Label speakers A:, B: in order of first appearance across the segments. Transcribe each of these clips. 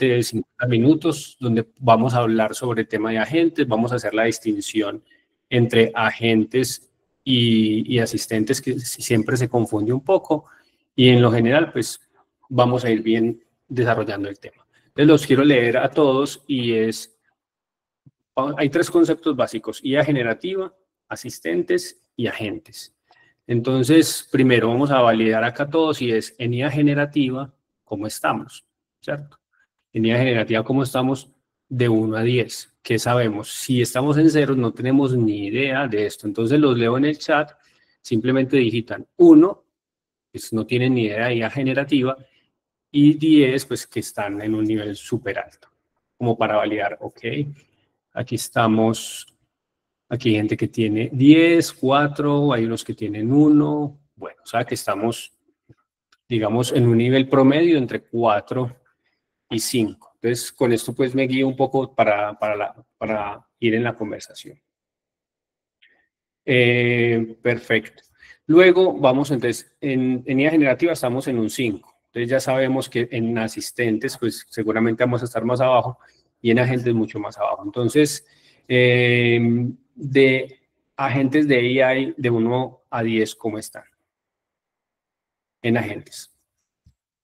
A: de 50 minutos donde vamos a hablar sobre el tema de agentes, vamos a hacer la distinción entre agentes y asistentes, que siempre se confunde un poco, y en lo general pues vamos a ir bien desarrollando el tema. Entonces los quiero leer a todos y hay 3 conceptos básicos: IA generativa, asistentes y agentes. Entonces, primero vamos a validar acá todos y es en IA generativa, ¿cómo estamos? ¿Cierto? En IA generativa, ¿cómo estamos? De 1 a 10. ¿Qué sabemos? Si estamos en 0, no tenemos ni idea de esto. Entonces los leo en el chat, simplemente digitan 1, pues no tienen ni idea de IA generativa, y 10, pues que están en un nivel súper alto, como para validar, ok. Aquí estamos, aquí hay gente que tiene 10, 4, hay unos que tienen 1, bueno, o sea que estamos, digamos, en un nivel promedio entre 4 y 5. Entonces, con esto pues me guío un poco para ir en la conversación. Perfecto. Luego vamos, entonces, en IA generativa estamos en un 5. Entonces ya sabemos que en asistentes, pues seguramente vamos a estar más abajo, y en agentes mucho más abajo. Entonces, de agentes de AI de 1 a 10, ¿cómo están? En agentes.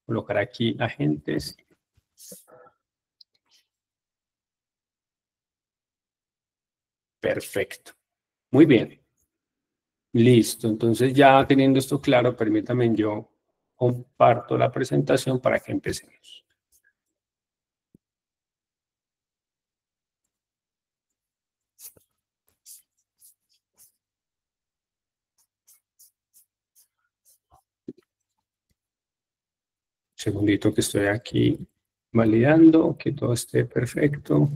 A: Colocar aquí agentes. Perfecto. Muy bien. Listo. Entonces ya teniendo esto claro, permítanme, yo comparto la presentación para que empecemos. Segundito que estoy aquí validando que todo esté perfecto.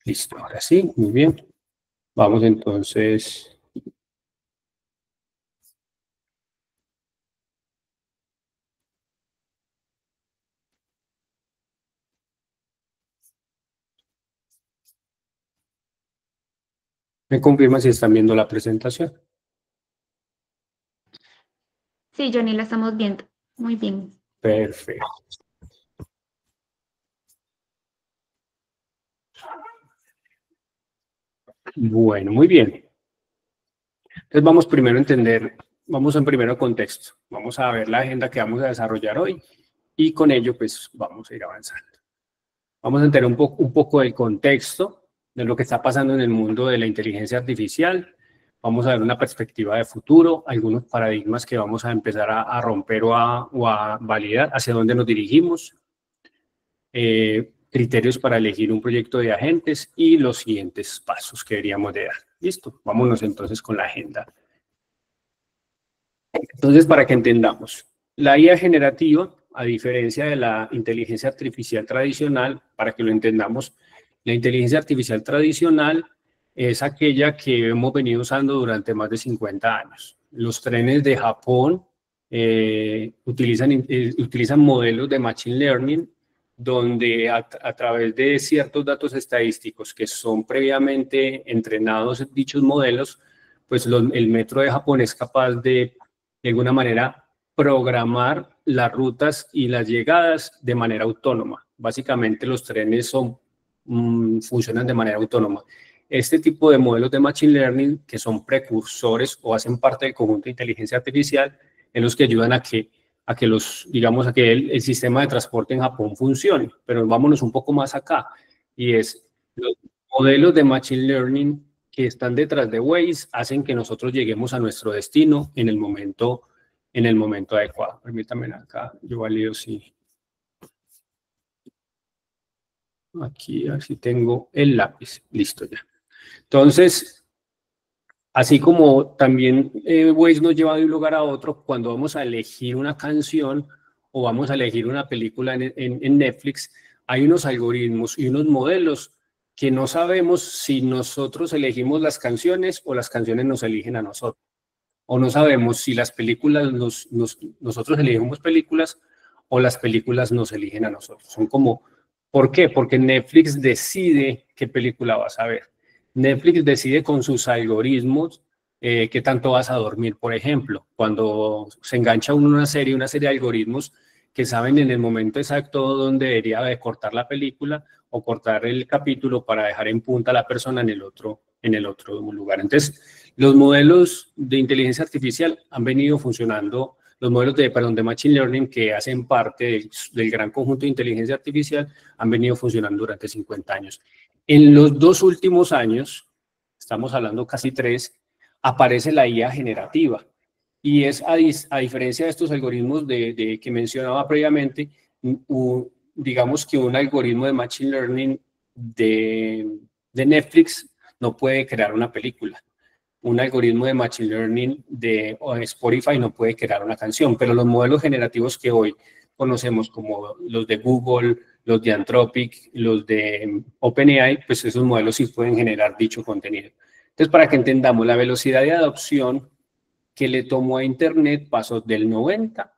A: Listo, ahora sí, muy bien. Vamos entonces. ¿Me confirman si están viendo la presentación?
B: Sí, Johnny, la estamos viendo. Muy bien.
A: Perfecto. Bueno, muy bien. Entonces vamos primero a entender, vamos en primero contexto. Vamos a ver la agenda que vamos a desarrollar hoy y con ello pues vamos a ir avanzando. Vamos a entender un poco del contexto de lo que está pasando en el mundo de la inteligencia artificial. Vamos a ver una perspectiva de futuro, algunos paradigmas que vamos a empezar a romper o a validar, hacia dónde nos dirigimos, criterios para elegir un proyecto de agentes y los siguientes pasos que deberíamos de dar. Listo, vámonos entonces con la agenda. Entonces, para que entendamos, la IA generativa, a diferencia de la inteligencia artificial tradicional, para que lo entendamos, la inteligencia artificial tradicional es aquella que hemos venido usando durante más de 50 años. Los trenes de Japón utilizan modelos de Machine Learning donde a través de ciertos datos estadísticos que son previamente entrenados en dichos modelos, pues el metro de Japón es capaz de alguna manera, programar las rutas y las llegadas de manera autónoma. Básicamente los trenes funcionan de manera autónoma. Este tipo de modelos de Machine Learning, que son precursores o hacen parte del conjunto de inteligencia artificial, en los que ayudan a que el sistema de transporte en Japón funcione. Pero vámonos un poco más acá, y es los modelos de Machine Learning que están detrás de Waze hacen que nosotros lleguemos a nuestro destino en el momento adecuado. Permítanme acá, yo valido si aquí, así tengo el lápiz, listo ya. Entonces, así como también Waze nos lleva de un lugar a otro, cuando vamos a elegir una canción o vamos a elegir una película en Netflix, hay unos algoritmos y unos modelos que no sabemos si nosotros elegimos las canciones o las canciones nos eligen a nosotros. O no sabemos si las películas, nosotros elegimos películas o las películas nos eligen a nosotros. Son como, ¿por qué? Porque Netflix decide qué película vas a ver. Netflix decide con sus algoritmos qué tanto vas a dormir, por ejemplo. Cuando se engancha uno una serie de algoritmos que saben en el momento exacto dónde debería de cortar la película o cortar el capítulo para dejar en punta a la persona en el otro lugar. Entonces, los modelos de inteligencia artificial han venido funcionando, los modelos de Machine Learning que hacen parte del gran conjunto de inteligencia artificial han venido funcionando durante 50 años. En los 2 últimos años, estamos hablando casi 3, aparece la IA generativa. Y es a diferencia de estos algoritmos que mencionaba previamente, digamos que un algoritmo de Machine Learning de Netflix no puede crear una película. Un algoritmo de Machine Learning de Spotify no puede crear una canción, pero los modelos generativos que hoy conocemos como los de Google, los de Anthropic, los de OpenAI, pues esos modelos sí pueden generar dicho contenido. Entonces, para que entendamos, la velocidad de adopción que le tomó a Internet pasó del 90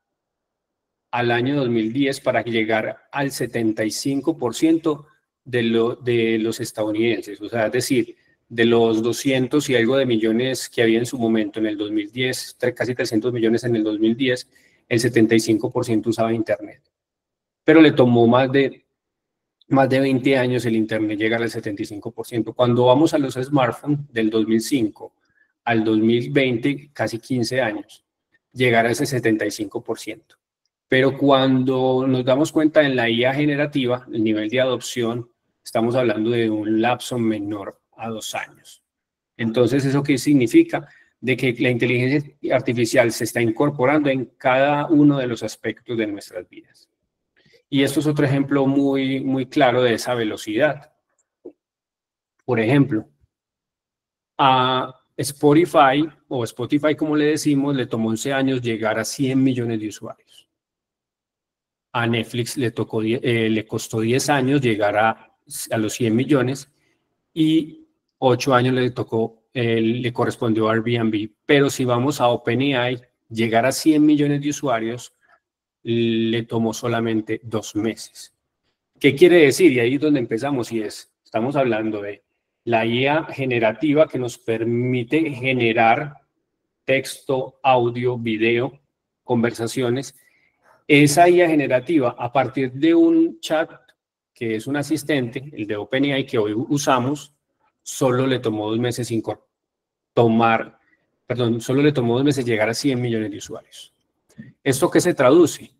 A: al año 2010 para llegar al 75% de los estadounidenses. O sea, es decir, de los 200 y algo de millones que había en su momento en el 2010, casi 300 millones en el 2010, el 75% usaba Internet. Pero le tomó más de 20 años el Internet llegar al 75%. Cuando vamos a los smartphones del 2005 al 2020, casi 15 años, llegar a ese 75%. Pero cuando nos damos cuenta en la IA generativa, el nivel de adopción, estamos hablando de un lapso menor a 2 años. Entonces, ¿eso qué significa? De que la inteligencia artificial se está incorporando en cada uno de los aspectos de nuestras vidas. Y esto es otro ejemplo muy, muy claro de esa velocidad. Por ejemplo, a Spotify, o Spotify como le decimos, le tomó 11 años llegar a 100 millones de usuarios. A Netflix le costó 10 años llegar a los 100 millones y 8 años le correspondió a Airbnb. Pero si vamos a OpenAI, llegar a 100 millones de usuarios le tomó solamente 2 meses. ¿Qué quiere decir? Y ahí es donde empezamos, y estamos hablando de la IA generativa que nos permite generar texto, audio, video, conversaciones. Esa IA generativa, a partir de un chat, que es un asistente, el de OpenAI que hoy usamos, solo le tomó 2 meses solo le tomó 2 meses llegar a 100 millones de usuarios. ¿Esto qué se traduce?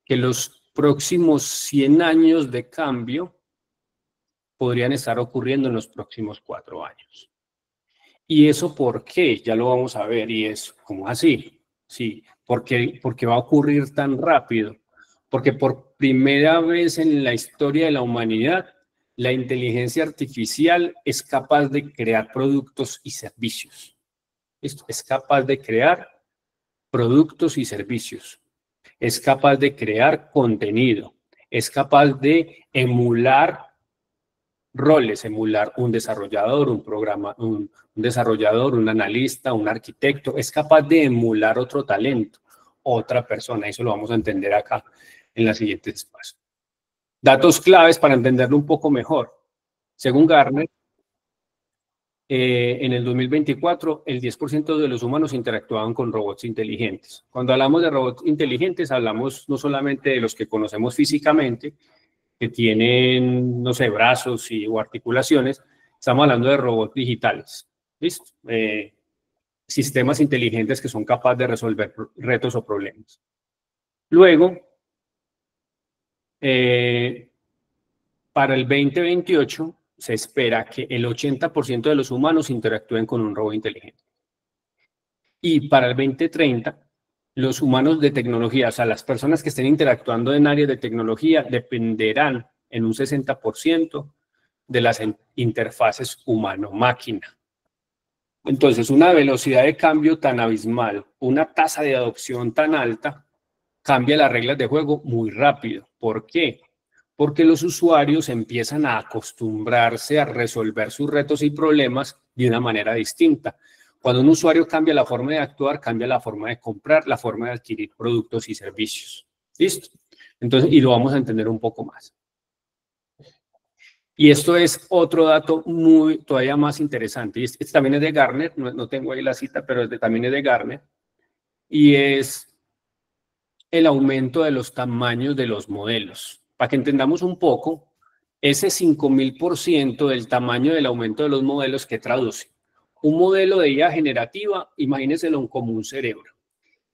A: Que los próximos 100 años de cambio podrían estar ocurriendo en los próximos 4 años. ¿Y eso por qué? Ya lo vamos a ver, y es como así. Sí, ¿por qué va a ocurrir tan rápido? Porque por primera vez en la historia de la humanidad, la inteligencia artificial es capaz de crear productos y servicios. Es capaz de crear productos y servicios. Es capaz de crear contenido. Es capaz de emular roles, emular un desarrollador, un desarrollador, un analista, un arquitecto. Es capaz de emular otro talento, otra persona. Eso lo vamos a entender acá en la siguiente espacio. Datos claves para entenderlo un poco mejor. Según Gartner, en el 2024, el 10% de los humanos interactuaban con robots inteligentes. Cuando hablamos de robots inteligentes, hablamos no solamente de los que conocemos físicamente, que tienen, no sé, brazos o articulaciones, estamos hablando de robots digitales, ¿listo? Sistemas inteligentes que son capaces de resolver retos o problemas. Luego, para el 2028, se espera que el 80% de los humanos interactúen con un robot inteligente. Y para el 2030, los humanos de tecnología, o sea, las personas que estén interactuando en áreas de tecnología, dependerán en un 60% de las interfaces humano-máquina. Entonces, una velocidad de cambio tan abismal, una tasa de adopción tan alta, cambia las reglas de juego muy rápido. ¿Por qué? Porque los usuarios empiezan a acostumbrarse a resolver sus retos y problemas de una manera distinta. Cuando un usuario cambia la forma de actuar, cambia la forma de comprar, la forma de adquirir productos y servicios. ¿Listo? Entonces, y lo vamos a entender un poco más. Y esto es otro dato todavía más interesante. Y este también es de Gartner, no tengo ahí la cita, pero también es de Gartner. Y es el aumento de los tamaños de los modelos. Para que entendamos un poco, ese 5000% del tamaño del aumento de los modelos que traduce. Un modelo de IA generativa, imagínenselo como un cerebro.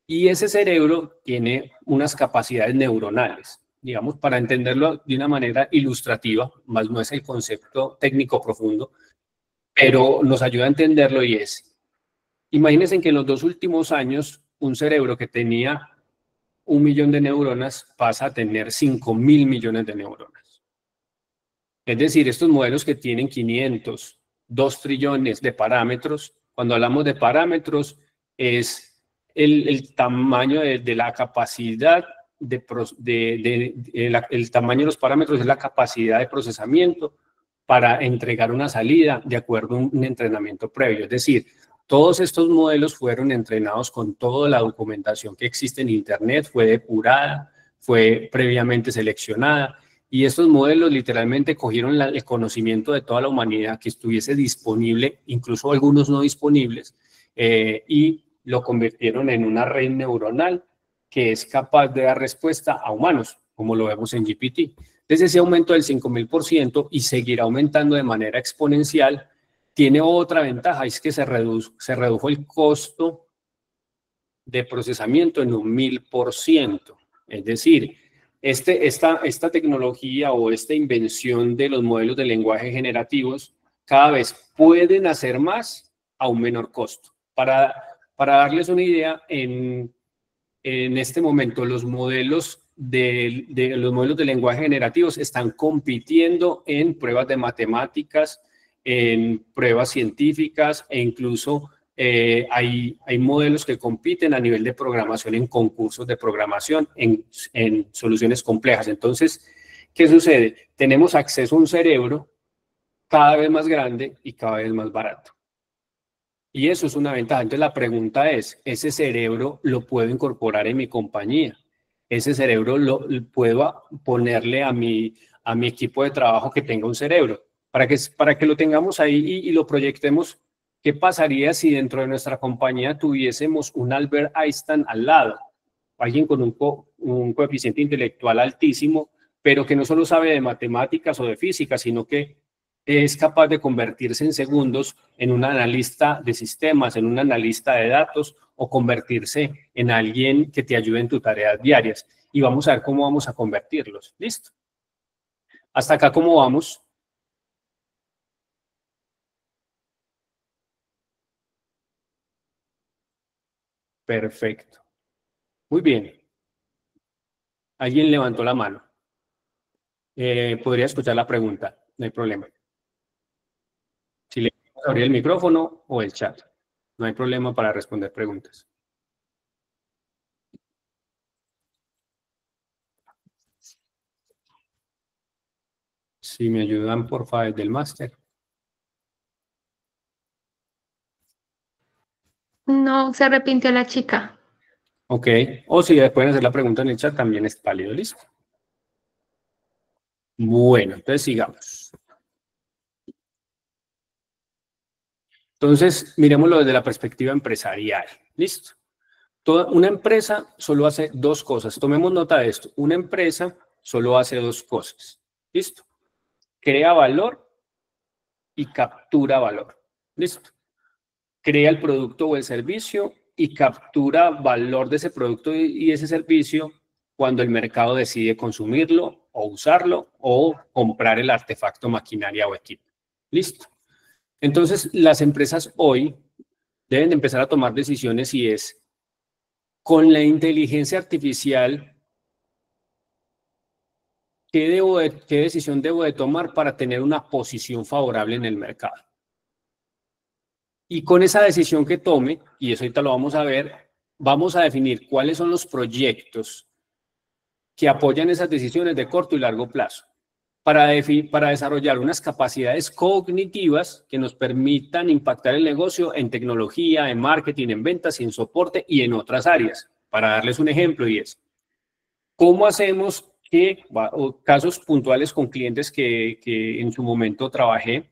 A: Y ese cerebro tiene unas capacidades neuronales. Digamos, para entenderlo de una manera ilustrativa, más no es el concepto técnico profundo, pero nos ayuda a entenderlo y es, imagínense que en los 2 últimos años, un cerebro que tenía 1 millón de neuronas pasa a tener 5.000 millones de neuronas. Es decir, estos modelos que tienen 500, 2 trillones de parámetros, cuando hablamos de parámetros, es el tamaño de la capacidad el tamaño de los parámetros es la capacidad de procesamiento para entregar una salida de acuerdo a un entrenamiento previo. Es decir, todos estos modelos fueron entrenados con toda la documentación que existe en Internet, fue depurada, fue previamente seleccionada, y estos modelos literalmente cogieron el conocimiento de toda la humanidad que estuviese disponible, incluso algunos no disponibles, y lo convirtieron en una red neuronal que es capaz de dar respuesta a humanos, como lo vemos en GPT. Desde ese aumento del 5000% y seguirá aumentando de manera exponencial, tiene otra ventaja, es que se redujo el costo de procesamiento en 1000%. Es decir, esta tecnología o esta invención de los modelos de lenguaje generativos cada vez pueden hacer más a un menor costo. Para darles una idea, en este momento los modelos de lenguaje generativos están compitiendo en pruebas de matemáticas, en pruebas científicas e incluso hay modelos que compiten a nivel de programación en concursos de programación, en soluciones complejas. Entonces, ¿qué sucede? Tenemos acceso a un cerebro cada vez más grande y cada vez más barato. Y eso es una ventaja. Entonces la pregunta es, ¿ese cerebro lo puedo incorporar en mi compañía? ¿Ese cerebro lo puedo ponerle a mi equipo de trabajo que tenga un cerebro? Para que lo tengamos ahí y lo proyectemos, ¿qué pasaría si dentro de nuestra compañía tuviésemos un Albert Einstein al lado? Alguien con un coeficiente intelectual altísimo, pero que no solo sabe de matemáticas o de física, sino que es capaz de convertirse en segundos en un analista de sistemas, en un analista de datos o convertirse en alguien que te ayude en tus tareas diarias. Y vamos a ver cómo vamos a convertirlos. ¿Listo? Hasta acá, ¿cómo vamos? Perfecto. Muy bien. Alguien levantó la mano. Podría escuchar la pregunta, no hay problema. Si le vamos a abrir el micrófono o el chat, no hay problema para responder preguntas. Si me ayudan, por favor, del máster.
B: No, se arrepintió la chica.
A: Ok, o si pueden hacer la pregunta en el chat, también es válido, listo. Bueno, entonces sigamos. Entonces, miremoslo desde la perspectiva empresarial, listo. Una empresa solo hace 2 cosas, tomemos nota de esto. Una empresa solo hace 2 cosas, listo. Crea valor y captura valor, listo. Crea el producto o el servicio y captura valor de ese producto y ese servicio cuando el mercado decide consumirlo o usarlo o comprar el artefacto, maquinaria o equipo. Listo. Entonces, las empresas hoy deben de empezar a tomar decisiones y es, con la inteligencia artificial, ¿qué decisión debo de tomar para tener una posición favorable en el mercado? Y con esa decisión que tome, y eso ahorita lo vamos a ver, vamos a definir cuáles son los proyectos que apoyan esas decisiones de corto y largo plazo para desarrollar unas capacidades cognitivas que nos permitan impactar el negocio en tecnología, en marketing, en ventas, en soporte y en otras áreas. Para darles un ejemplo, y es, ¿cómo hacemos o casos puntuales con clientes que en su momento trabajé,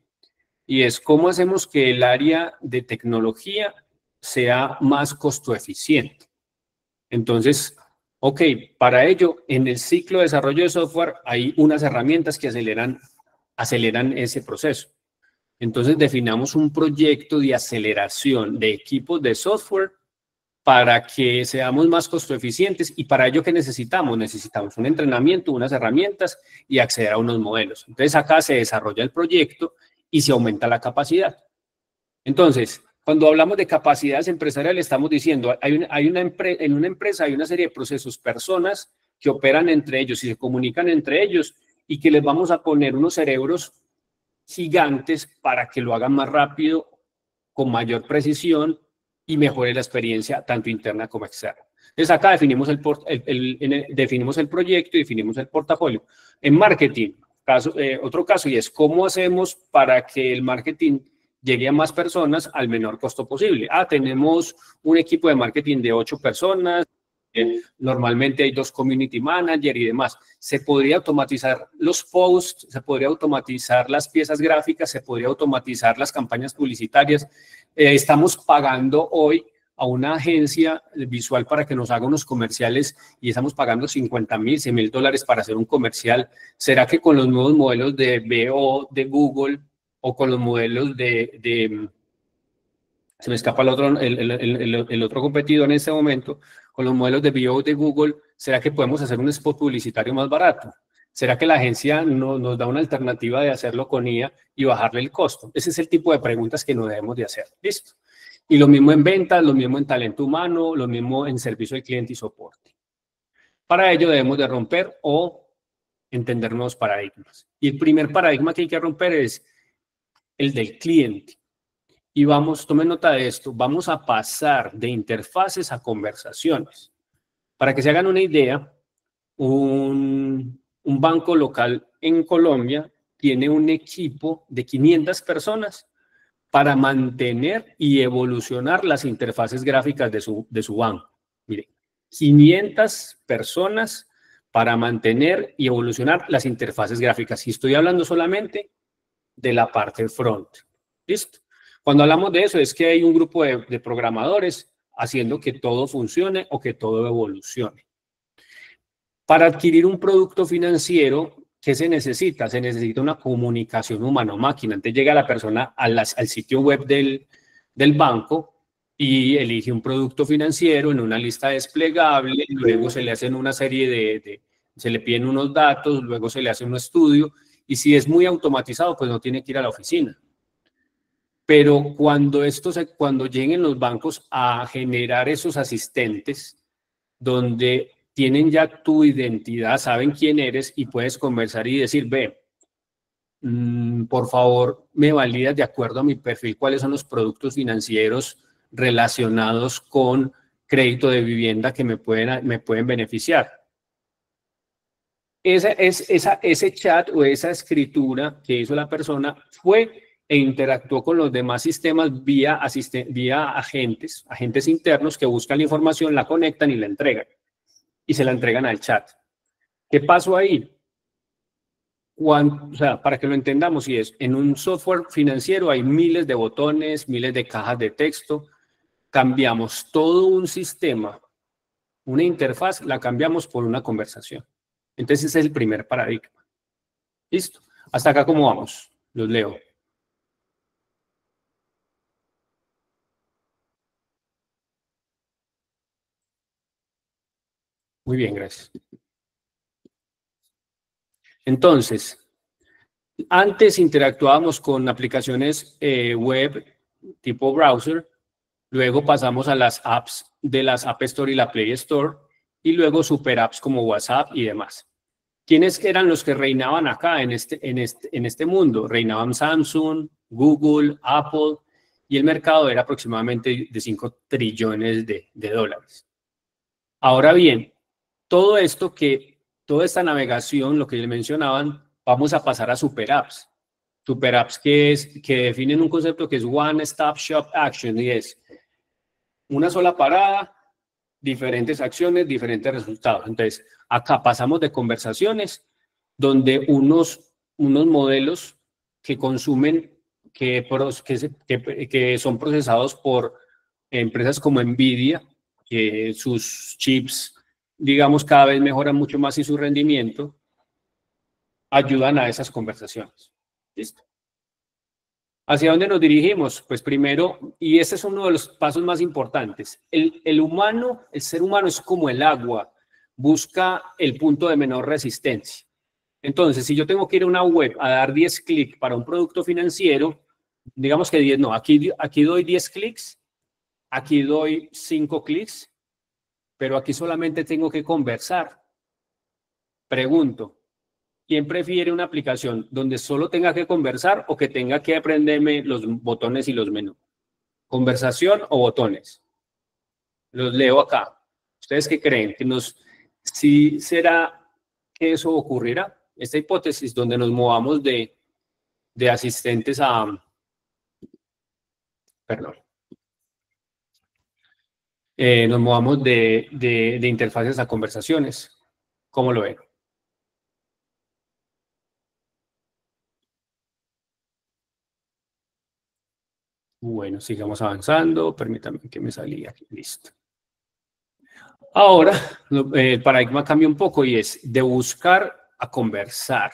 A: y es cómo hacemos que el área de tecnología sea más costo eficiente. Entonces, ok, para ello, en el ciclo de desarrollo de software hay unas herramientas que aceleran ese proceso. Entonces, definamos un proyecto de aceleración de equipos de software para que seamos más costo eficientes, y para ello, ¿qué necesitamos? Necesitamos un entrenamiento, unas herramientas y acceder a unos modelos. Entonces, acá se desarrolla el proyecto y se aumenta la capacidad. Entonces, cuando hablamos de capacidades empresariales, estamos diciendo, en una empresa hay una serie de procesos, personas que operan entre ellos y se comunican entre ellos, y que les vamos a poner unos cerebros gigantes para que lo hagan más rápido, con mayor precisión y mejore la experiencia tanto interna como externa. Entonces acá definimos definimos el proyecto y definimos el portafolio. En marketing, otro caso, y es cómo hacemos para que el marketing llegue a más personas al menor costo posible. Tenemos un equipo de marketing de 8 personas, normalmente hay 2 community managers y demás. Se podría automatizar los posts, se podría automatizar las piezas gráficas, se podría automatizar las campañas publicitarias. Estamos pagando hoy a una agencia visual para que nos haga unos comerciales, y estamos pagando $50,000, $100,000 para hacer un comercial. ¿Será que con los nuevos modelos de VO de Google o con los modelos se me escapa el otro competidor en este momento, con los modelos de VO de Google, será que podemos hacer un spot publicitario más barato? ¿Será que la agencia nos da una alternativa de hacerlo con IA y bajarle el costo? Ese es el tipo de preguntas que nos debemos de hacer. ¿Listo? Y lo mismo en ventas, lo mismo en talento humano, lo mismo en servicio al cliente y soporte. Para ello debemos de romper o entender nuevos paradigmas. Y el primer paradigma que hay que romper es el del cliente. Y tomen nota de esto, vamos a pasar de interfaces a conversaciones. Para que se hagan una idea, un banco local en Colombia tiene un equipo de 500 personas para mantener y evolucionar las interfaces gráficas de su banco. Miren, 500 personas para mantener y evolucionar las interfaces gráficas. Y estoy hablando solamente de la parte front. ¿Listo? Cuando hablamos de eso, es que hay un grupo de programadores haciendo que todo funcione o que todo evolucione. Para adquirir un producto financiero, ¿qué se necesita? Se necesita una comunicación humano-máquina. Entonces llega la persona al sitio web del banco y elige un producto financiero en una lista desplegable, luego se le hacen una serie se le piden unos datos, luego se le hace un estudio, y si es muy automatizado, pues no tiene que ir a la oficina. Pero cuando lleguen los bancos a generar esos asistentes, donde tienen ya tu identidad, saben quién eres y puedes conversar y decir, por favor, me validas de acuerdo a mi perfil cuáles son los productos financieros relacionados con crédito de vivienda que me pueden beneficiar. Ese chat o esa escritura que hizo la persona fue e interactuó con los demás sistemas vía agentes internos que buscan la información, la conectan y la entregan. Y se la entregan al chat. ¿Qué pasó ahí? O sea, para que lo entendamos, en un software financiero hay miles de botones, miles de cajas de texto. Cambiamos todo un sistema, una interfaz, la cambiamos por una conversación. Entonces ese es el primer paradigma. ¿Listo? Hasta acá, ¿cómo vamos? Los leo. Muy bien, gracias. Entonces, antes interactuábamos con aplicaciones web tipo browser, luego pasamos a las apps de las App Store y la Play Store, y luego super apps como WhatsApp y demás. ¿Quiénes eran los que reinaban acá en este mundo? Reinaban Samsung, Google, Apple, y el mercado era aproximadamente de 5 trillones de dólares. Ahora bien, toda esta navegación, lo que le mencionaban, vamos a pasar a super apps. Super apps que definen un concepto que es One Stop Shop Action, y es una sola parada diferentes acciones, diferentes resultados. Entonces, acá pasamos de conversaciones donde unos modelos que consumen, que son procesados por empresas como NVIDIA, que sus chips, digamos, cada vez mejoran mucho más y su rendimiento, ayudan a esas conversaciones. ¿Listo? ¿Hacia dónde nos dirigimos? Pues primero, y este es uno de los pasos más importantes, el ser humano es como el agua, busca el punto de menor resistencia. Entonces, si yo tengo que ir a una web a dar 10 clics para un producto financiero, digamos que 10, no, aquí doy 10 clics, aquí doy 5 clics, pero aquí solamente tengo que conversar. Pregunto, ¿quién prefiere una aplicación donde solo tenga que conversar o que tenga que aprenderme los botones y los menús? ¿Conversación o botones? Los leo acá. ¿Ustedes qué creen? ¿Sí será que eso ocurrirá? Esta hipótesis donde nos movamos de asistentes a... Perdón. Nos movamos de interfaces a conversaciones. ¿Cómo lo ven? Bueno, sigamos avanzando. Permítanme que me salí aquí. Listo. Ahora, el paradigma cambia un poco y es de buscar a conversar.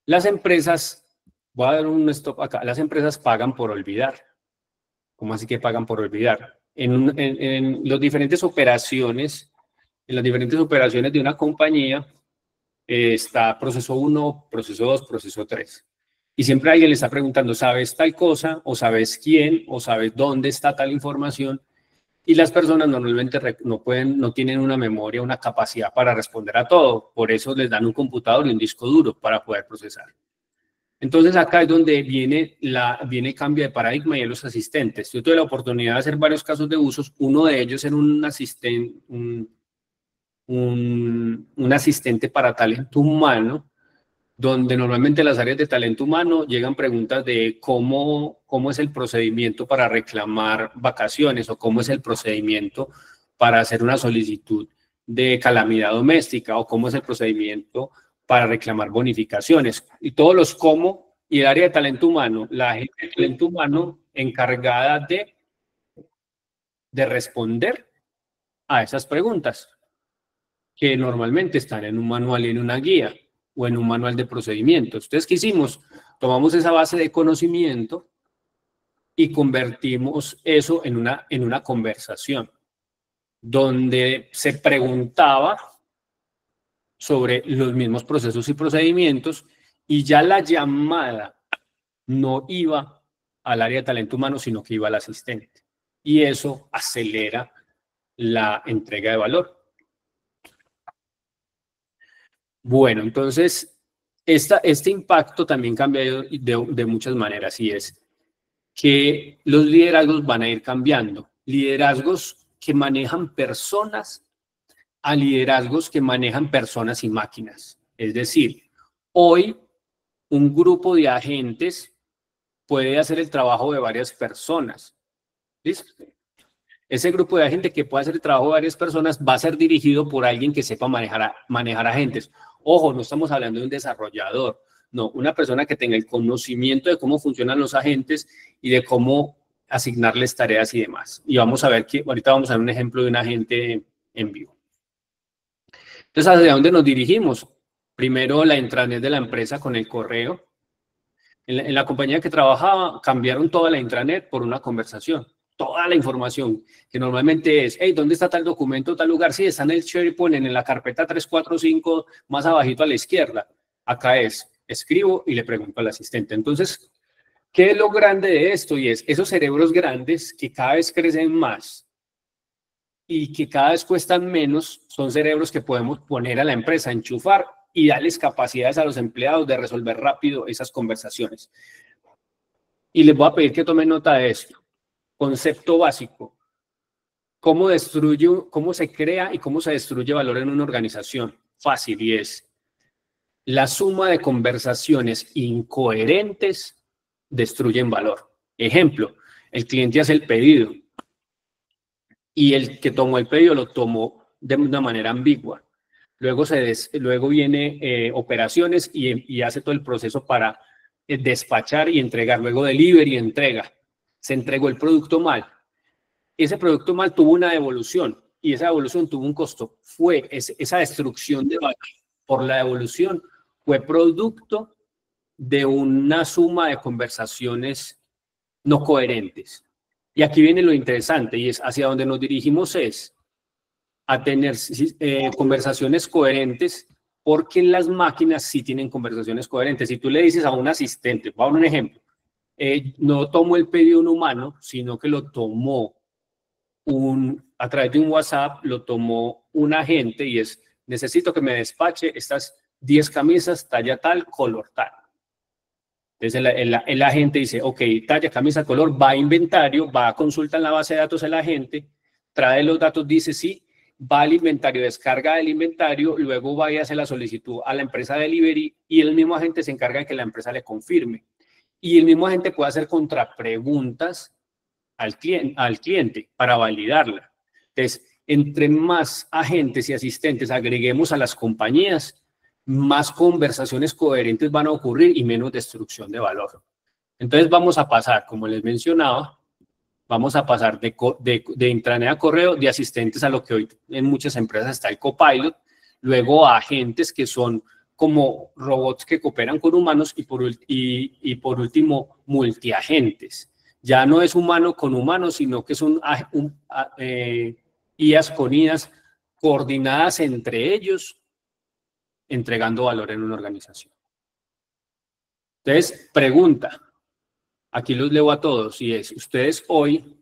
A: Las empresas, voy a dar un stop acá, las empresas pagan por olvidar. ¿Cómo así que pagan por olvidar? En las diferentes operaciones, de una compañía, está proceso 1, proceso 2, proceso 3. Y siempre alguien le está preguntando, ¿sabes tal cosa? ¿O sabes quién? ¿O sabes dónde está tal información? Y las personas normalmente no tienen una memoria, una capacidad para responder a todo. Por eso les dan un computador y un disco duro para poder procesar. Entonces acá es donde viene el cambio de paradigma y de los asistentes. Yo tuve la oportunidad de hacer varios casos de usos. Uno de ellos era un asistente para talento humano, donde normalmente las áreas de talento humano llegan preguntas de cómo es el procedimiento para reclamar vacaciones o cómo es el procedimiento para hacer una solicitud de calamidad doméstica o cómo es el procedimiento para reclamar bonificaciones. Y todos los cómo, y el área de talento humano, la gente de talento humano encargada de responder a esas preguntas, que normalmente están en un manual y en una guía o en un manual de procedimientos. Entonces, ¿qué hicimos? Tomamos esa base de conocimiento y convertimos eso en una conversación donde se preguntaba sobre los mismos procesos y procedimientos y ya la llamada no iba al área de talento humano, sino que iba al asistente. Y eso acelera la entrega de valor. Bueno, entonces, este impacto también cambia de muchas maneras y es que los liderazgos van a ir cambiando. Liderazgos que manejan personas a liderazgos que manejan personas y máquinas. Es decir, hoy un grupo de agentes puede hacer el trabajo de varias personas. ¿Listo? Ese grupo de agentes que puede hacer el trabajo de varias personas va a ser dirigido por alguien que sepa manejar agentes. Ojo, no estamos hablando de un desarrollador, no, una persona que tenga el conocimiento de cómo funcionan los agentes y de cómo asignarles tareas y demás. Y vamos a ver que ahorita vamos a ver un ejemplo de un agente en vivo. Entonces, ¿hacia dónde nos dirigimos? Primero, la intranet de la empresa con el correo. En la compañía que trabajaba, cambiaron toda la intranet por una conversación. Toda la información, que normalmente es, hey, ¿dónde está tal documento, tal lugar? Sí, está en el SharePoint, en la carpeta 345, más abajito a la izquierda. Acá es, escribo y le pregunto al asistente. Entonces, ¿qué es lo grande de esto? Y es esos cerebros grandes que cada vez crecen más y que cada vez cuestan menos, son cerebros que podemos poner a la empresa, enchufar y darles capacidades a los empleados de resolver rápido esas conversaciones. Y les voy a pedir que tomen nota de esto. Concepto básico. ¿Cómo se crea y cómo se destruye valor en una organización? Fácil, y es la suma de conversaciones incoherentes destruyen valor. Ejemplo, el cliente hace el pedido. y el que tomó el pedido lo tomó de una manera ambigua. Luego viene operaciones y hace todo el proceso para despachar y entregar. Luego delivery y entrega. Se entregó el producto mal. Ese producto mal tuvo una devolución y esa devolución tuvo un costo. Esa destrucción de valor por la devolución fue producto de una suma de conversaciones no coherentes. Y aquí viene lo interesante, y es hacia donde nos dirigimos es a tener conversaciones coherentes, porque las máquinas sí tienen conversaciones coherentes. Si tú le dices a un asistente, voy a dar un ejemplo, no tomó el pedido un humano, sino que lo tomó a través de un WhatsApp, lo tomó un agente y es, necesito que me despache estas 10 camisas, talla tal, color tal. Entonces el agente dice, ok, talla, camisa, color, va a inventario, va a consulta en la base de datos el agente, trae los datos, dice sí, va al inventario, descarga el inventario, luego va y hace la solicitud a la empresa delivery y el mismo agente se encarga de que la empresa le confirme. Y el mismo agente puede hacer contrapreguntas al cliente para validarla. Entonces, entre más agentes y asistentes agreguemos a las compañías, más conversaciones coherentes van a ocurrir y menos destrucción de valor. Entonces vamos a pasar, como les mencionaba, vamos a pasar de intranet a correo, de asistentes a lo que hoy en muchas empresas está el copilot, luego a agentes que son como robots que cooperan con humanos y por último multiagentes. Ya no es humano con humano, sino que son IAs con IAs coordinadas entre ellos, entregando valor en una organización. Entonces, pregunta, aquí los leo a todos, y es, ¿ustedes hoy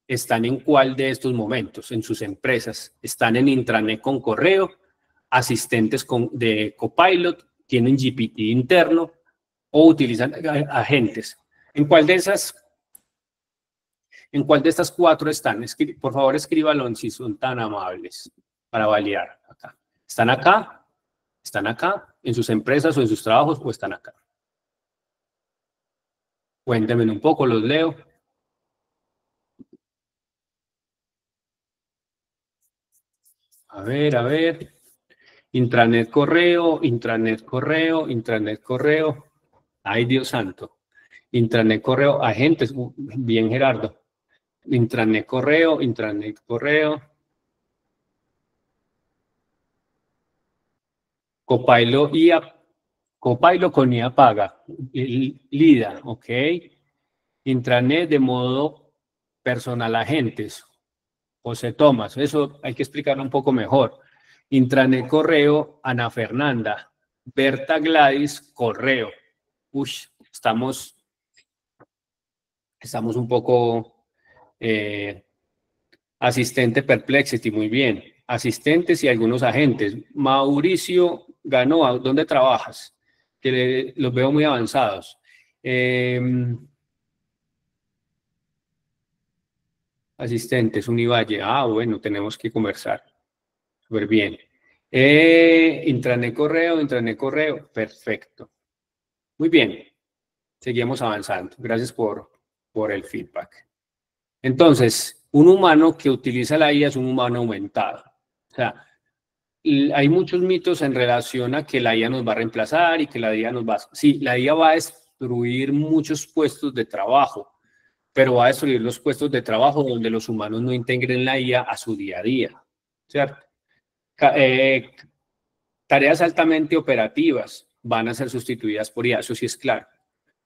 A: están en cuál de estos momentos en sus empresas? ¿Están en intranet con correo, asistentes de copilot, tienen GPT interno o utilizan agentes? ¿En cuál de estas 4 están? Por favor, escríbanlo si son tan amables para validar acá. ¿Están acá? ¿Están acá en sus empresas o en sus trabajos o están acá? Cuéntenme un poco, los leo. A ver. Intranet correo, intranet correo, intranet correo. Ay, Dios santo. Intranet correo, agentes. Bien, Gerardo. Intranet correo, intranet correo. Copilot con IA paga. LIDA, ok. Intranet de modo personal agentes. José Tomás, eso hay que explicarlo un poco mejor. Intranet correo, Ana Fernanda. Berta Gladys, correo. Estamos un poco asistente Perplexity, muy bien. Asistentes y algunos agentes. Mauricio Ganoa, ¿dónde trabajas? Que los veo muy avanzados. Asistentes, Univalle. Bueno, tenemos que conversar. Súper bien. Intranet correo. Perfecto. Muy bien. Seguimos avanzando. Gracias por el feedback. Entonces, un humano que utiliza la IA es un humano aumentado. O sea, hay muchos mitos en relación a que la IA nos va a reemplazar y que la IA nos va a... Sí, la IA va a destruir muchos puestos de trabajo, pero va a destruir los puestos de trabajo donde los humanos no integren la IA a su día a día, ¿cierto? Tareas altamente operativas van a ser sustituidas por IA, eso sí es claro.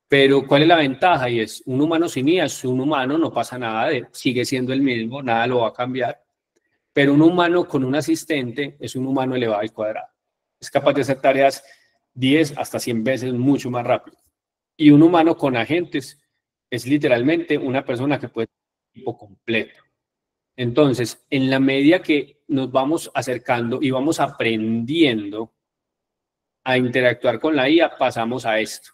A: Pero ¿cuál es la ventaja? Y es, un humano sin IA es un humano, no pasa nada, sigue siendo el mismo, nada lo va a cambiar. Pero un humano con un asistente es un humano elevado al cuadrado. Es capaz de hacer tareas 10 hasta 100 veces mucho más rápido. Y un humano con agentes es literalmente una persona que puede ser tiempo completo. Entonces, en la medida que nos vamos acercando y vamos aprendiendo a interactuar con la IA, pasamos a esto.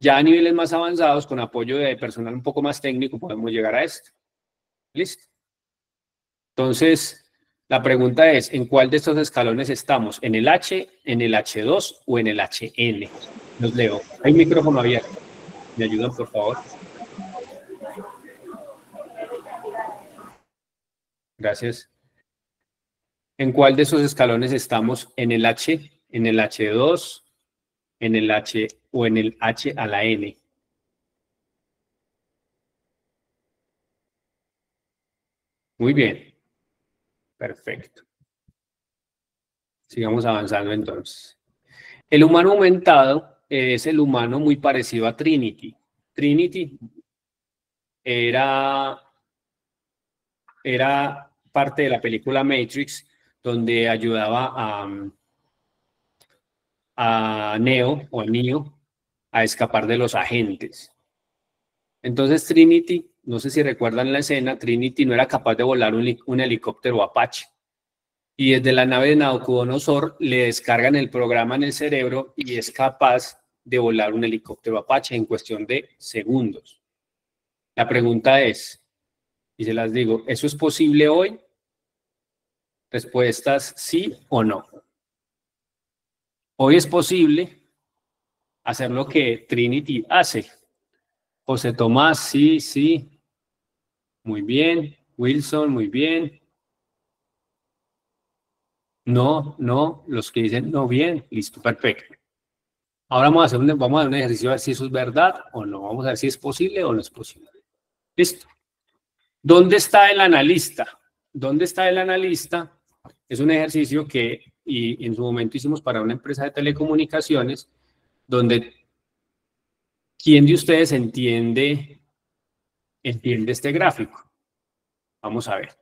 A: Ya a niveles más avanzados, con apoyo de personal un poco más técnico, podemos llegar a esto. ¿Listo? Entonces, la pregunta es, ¿en cuál de estos escalones estamos? ¿En el H, en el H2 o en el HN? Los leo. Hay micrófono abierto. ¿Me ayudan, por favor? Gracias. ¿En cuál de esos escalones estamos? ¿En el H, en el H2, en el H o en el H a la N? Muy bien. Perfecto. Sigamos avanzando entonces. El humano aumentado es el humano muy parecido a Trinity. Trinity era parte de la película Matrix, donde ayudaba a Neo o a Neo a escapar de los agentes. Entonces Trinity, no sé si recuerdan la escena, Trinity no era capaz de volar un helicóptero Apache. Y desde la nave de Nabucodonosor le descargan el programa en el cerebro y es capaz de volar un helicóptero Apache en cuestión de segundos. La pregunta es, y se las digo, ¿eso es posible hoy? Respuestas sí o no. Hoy es posible hacer lo que Trinity hace. José Tomás, sí, sí. Muy bien. Wilson, muy bien. No, no. Los que dicen no, bien. Listo, perfecto. Ahora vamos a dar un ejercicio a ver si eso es verdad o no. Vamos a ver si es posible o no es posible. Listo. ¿Dónde está el analista? ¿Dónde está el analista? Es un ejercicio que en su momento hicimos para una empresa de telecomunicaciones, donde ¿quién de ustedes entiende este gráfico? Vamos a ver.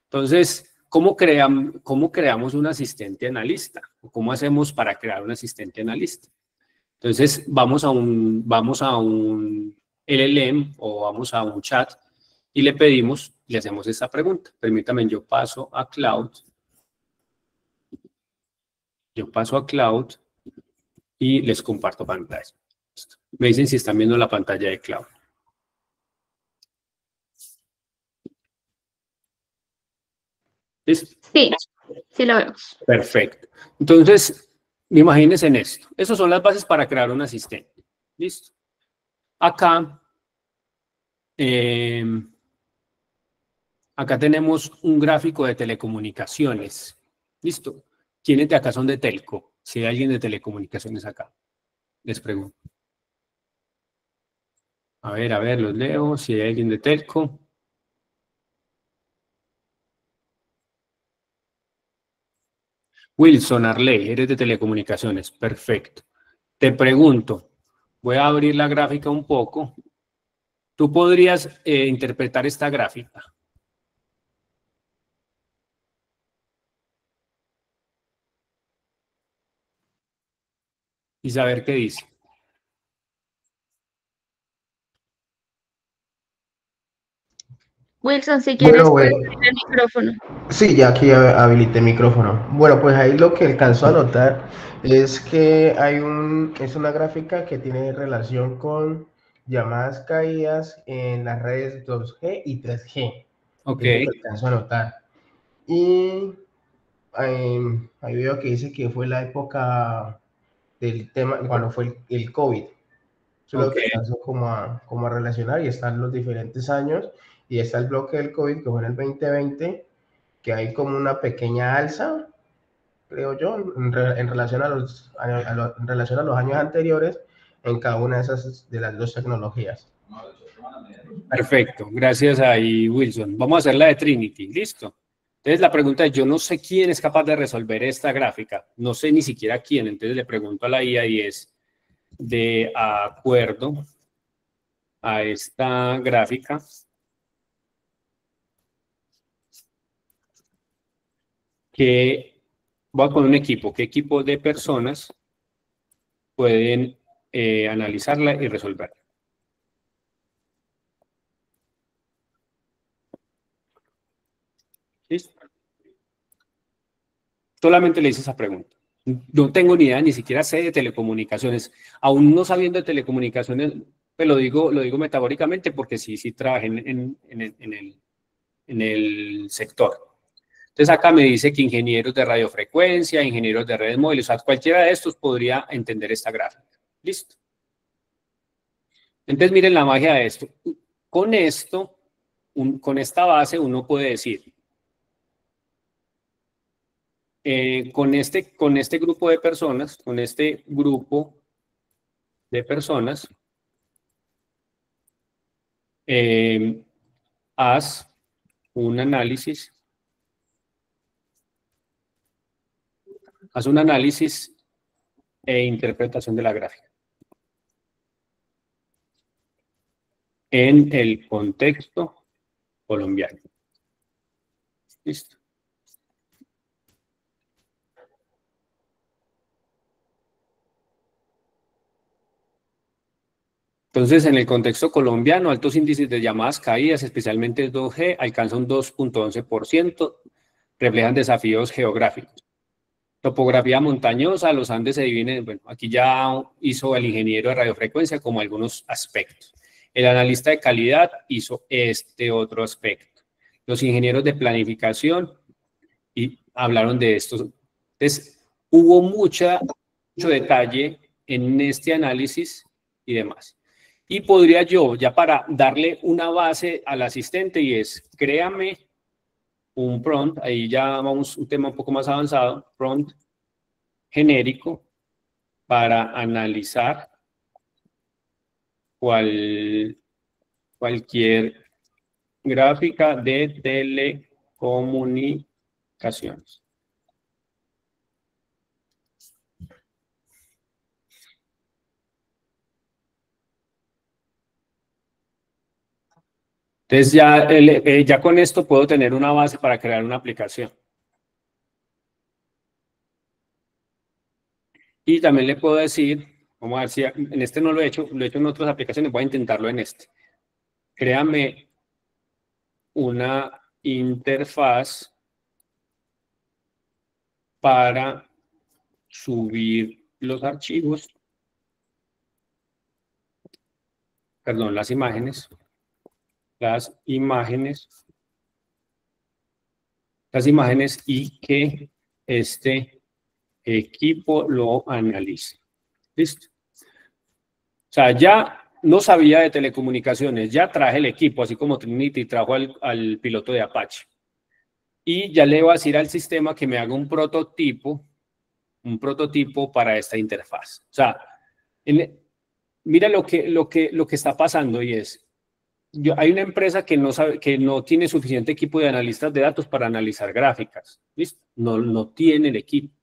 A: Entonces, ¿cómo creamos un asistente analista? ¿Cómo hacemos para crear un asistente analista? Entonces, vamos a un LLM o vamos a un chat y le hacemos esta pregunta. Permítame, yo paso a Cloud y les comparto pantalla. Me dicen si están viendo la pantalla de Cloud. ¿Listo?
B: Sí, sí lo vemos.
A: Perfecto. Entonces, imagínense en esto. Esas son las bases para crear un asistente. ¿Listo? Acá, acá tenemos un gráfico de telecomunicaciones. ¿Listo? ¿Quiénes de acá son de telco? Si hay alguien de telecomunicaciones acá, les pregunto. A ver, los leo. Si hay alguien de telco. Wilson Arley, eres de telecomunicaciones. Perfecto. Te pregunto, voy a abrir la gráfica un poco. ¿Tú podrías interpretar esta gráfica? Y saber qué dice.
B: Wilson, si quieres, puedes abrir el micrófono.
C: Sí, ya aquí habilité el micrófono. Bueno, pues ahí lo que alcanzó a notar es que es una gráfica que tiene relación con llamadas caídas en las redes 2G y 3G.
A: Ok.
C: Es lo que alcanzó a notar. Y ahí veo que dice que fue la época del tema, cuando fue el COVID. Eso es lo que alcanzó como a relacionar, y están los diferentes años, y está el bloque del COVID que fue en el 2020, que hay como una pequeña alza, creo yo, en relación a los años anteriores en cada una de las dos tecnologías.
A: Perfecto, gracias ahí, Wilson. Vamos a hacer la de Trinity, ¿listo? Entonces la pregunta es, yo no sé quién es capaz de resolver esta gráfica, no sé ni siquiera quién, entonces le pregunto a la IA y es de acuerdo a esta gráfica, que voy a poner un equipo, ¿qué equipo de personas pueden analizarla y resolverla? ¿Listo? Solamente le hice esa pregunta. No tengo ni idea, ni siquiera sé de telecomunicaciones. Aún no sabiendo de telecomunicaciones, pues lo digo metafóricamente porque sí trabajé en el sector. Entonces acá me dice que ingenieros de radiofrecuencia, ingenieros de redes móviles, o sea, cualquiera de estos podría entender esta gráfica. ¿Listo? Entonces miren la magia de esto. Con esto, con esta base uno puede decir, con este grupo de personas, haz un análisis. Haz un análisis e interpretación de la gráfica en el contexto colombiano. Listo. Entonces, en el contexto colombiano, altos índices de llamadas caídas, especialmente 2G, alcanzan un 2.11%, reflejan desafíos geográficos. Topografía montañosa, los Andes se dividen, bueno, aquí ya hizo el ingeniero de radiofrecuencia como algunos aspectos. El analista de calidad hizo este otro aspecto. Los ingenieros de planificación y hablaron de esto. Entonces, hubo mucho detalle en este análisis y demás. Y podría yo, ya para darle una base al asistente, y es, créame un prompt, ahí ya vamos a un tema un poco más avanzado, prompt genérico para analizar cualquier gráfica de telecomunicaciones. Entonces ya con esto puedo tener una base para crear una aplicación. Y también le puedo decir, vamos a ver si en este no lo he hecho en otras aplicaciones, voy a intentarlo en este. Créame una interfaz para subir los archivos, perdón, las imágenes y que este equipo lo analice. ¿Listo? O sea, ya no sabía de telecomunicaciones, ya traje el equipo, así como Trinity trajo al piloto de Apache. Y ya le voy a decir al sistema que me haga un prototipo para esta interfaz. O sea, mira lo que está pasando, y es, hay una empresa que no tiene suficiente equipo de analistas de datos para analizar gráficas. ¿Listo? No tiene el equipo.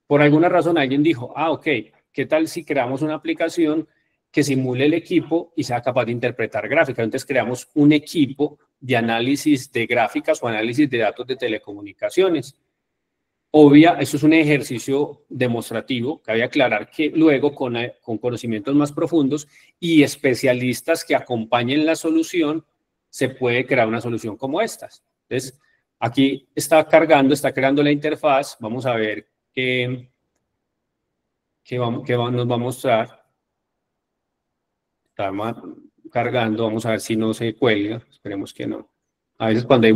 A: Por alguna razón alguien dijo, ok, ¿qué tal si creamos una aplicación que simule el equipo y sea capaz de interpretar gráficas? Entonces creamos un equipo de análisis de gráficas o análisis de datos de telecomunicaciones. Eso es un ejercicio demostrativo, cabe aclarar que luego con conocimientos más profundos y especialistas que acompañen la solución, se puede crear una solución como estas. Entonces, aquí está creando la interfaz, vamos a ver qué nos va a mostrar. Está cargando, vamos a ver si no se cuelga, esperemos que no. A veces cuando hay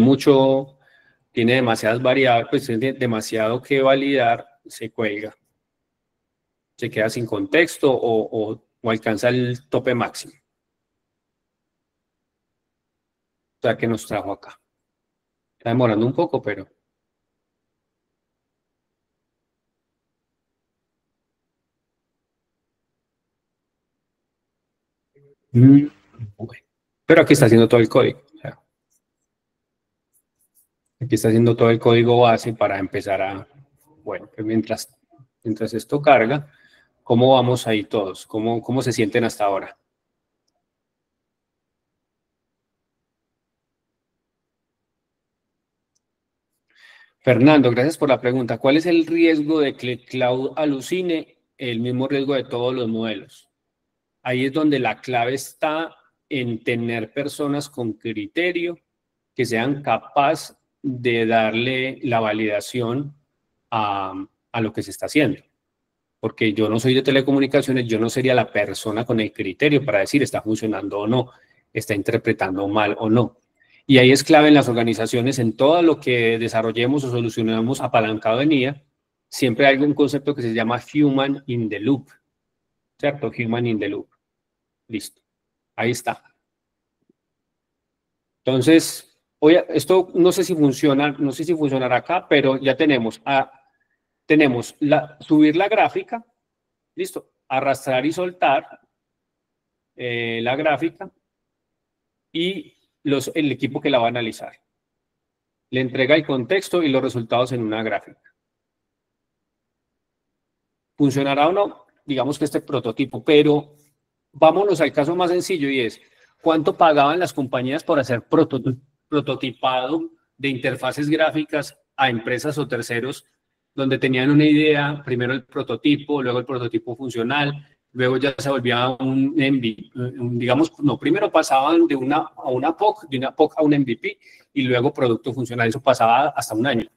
A: tiene demasiadas variables, pues tiene demasiado que validar, se cuelga. Se queda sin contexto o alcanza el tope máximo. O sea, que nos trajo acá. Está demorando un poco, pero... Bueno. Pero aquí está haciendo todo el código. O sea, aquí está haciendo todo el código base para empezar a... Bueno, pues mientras esto carga, ¿cómo vamos ahí todos? ¿Cómo se sienten hasta ahora? Fernando, gracias por la pregunta. ¿Cuál es el riesgo de que el cloud alucine? El mismo riesgo de todos los modelos. Ahí es donde la clave está en tener personas con criterio que sean capaces de darle la validación a lo que se está haciendo. Porque yo no soy de telecomunicaciones, yo no sería la persona con el criterio para decir está funcionando o no, está interpretando mal o no. Y ahí es clave en las organizaciones, en todo lo que desarrollemos o solucionemos apalancado en IA, siempre hay un concepto que se llama Human in the Loop, ¿cierto? Human in the Loop. Listo. Ahí está. Entonces, esto no sé si funciona, no sé si funcionará acá, pero ya tenemos a tenemos subir la gráfica, listo, arrastrar y soltar la gráfica y el equipo que la va a analizar. Le entrega el contexto y los resultados en una gráfica. ¿Funcionará o no? Digamos que este prototipo, pero vámonos al caso más sencillo y es, ¿cuánto pagaban las compañías por hacer prototipado de interfaces gráficas a empresas o terceros donde tenían una idea, primero el prototipo, luego el prototipo funcional, luego ya se volvía un MVP, digamos, no, primero pasaban de una POC, de una POC a un MVP y luego producto funcional, eso pasaba hasta un año.